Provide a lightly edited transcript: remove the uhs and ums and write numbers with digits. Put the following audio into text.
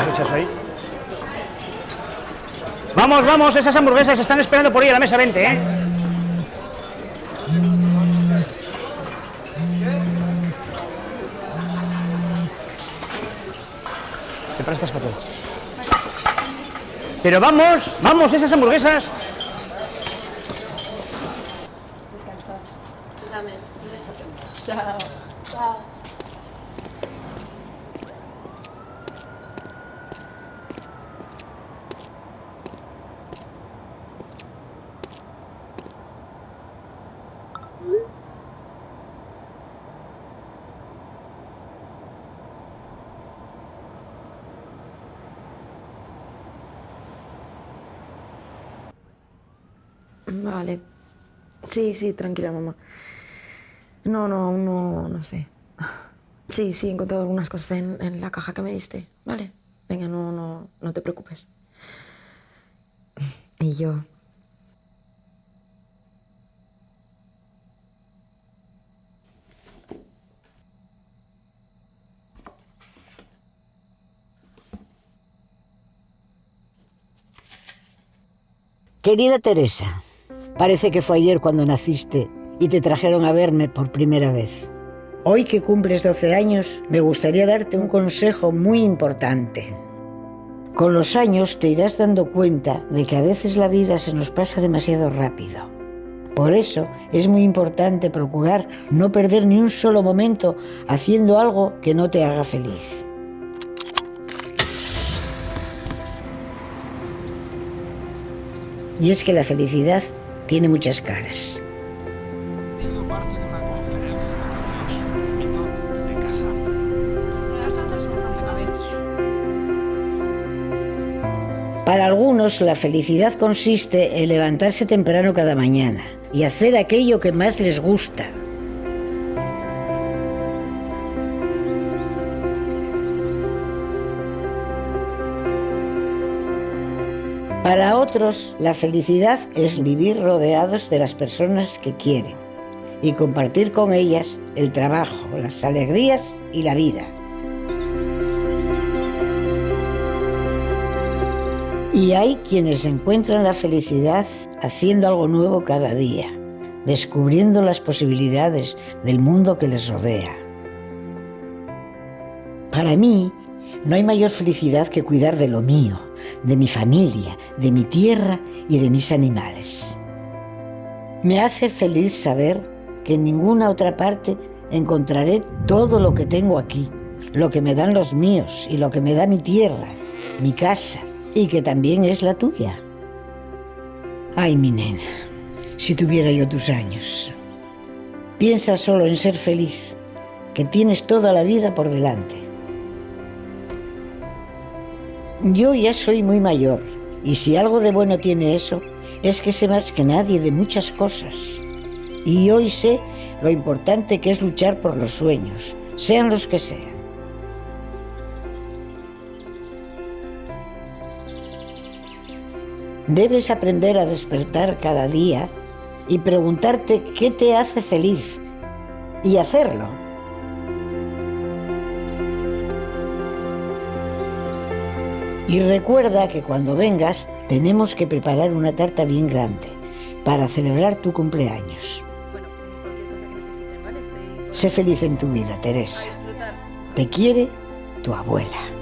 rechazo ahí. Vamos, vamos, esas hamburguesas están esperando por ahí a la mesa 20, ¿eh? ¿Te prestas para todo? Pero vamos, vamos, esas hamburguesas. Dame, un beso. Chao. Chao. Vale. Sí, tranquila, mamá. No, aún no sé. Sí, he encontrado algunas cosas en la caja que me diste, ¿vale? Venga, no te preocupes. Y yo... Querida Teresa, parece que fue ayer cuando naciste y te trajeron a verme por primera vez. Hoy que cumples 12 años, me gustaría darte un consejo muy importante. Con los años te irás dando cuenta de que a veces la vida se nos pasa demasiado rápido. Por eso es muy importante procurar no perder ni un solo momento haciendo algo que no te haga feliz. Y es que la felicidad tiene muchas caras. He ido parte de una conferencia que dio sobre el mito de Casandra. Para algunos, la felicidad consiste en levantarse temprano cada mañana y hacer aquello que más les gusta. Para otros, la felicidad es vivir rodeados de las personas que quieren y compartir con ellas el trabajo, las alegrías y la vida. Y hay quienes encuentran la felicidad haciendo algo nuevo cada día, descubriendo las posibilidades del mundo que les rodea. Para mí, no hay mayor felicidad que cuidar de lo mío, de mi familia, de mi tierra y de mis animales. Me hace feliz saber que en ninguna otra parte encontraré todo lo que tengo aquí, lo que me dan los míos y lo que me da mi tierra, mi casa, y que también es la tuya. Ay, mi nena, si tuviera yo tus años. Piensa solo en ser feliz, que tienes toda la vida por delante. Yo ya soy muy mayor, y si algo de bueno tiene eso, es que sé más que nadie de muchas cosas. Y hoy sé lo importante que es luchar por los sueños, sean los que sean. Debes aprender a despertar cada día y preguntarte qué te hace feliz, y hacerlo. Y recuerda que cuando vengas tenemos que preparar una tarta bien grande para celebrar tu cumpleaños. Bueno, cualquier cosa que necesiten, ¿vale? Sé feliz en tu vida, Teresa. Te quiere tu abuela.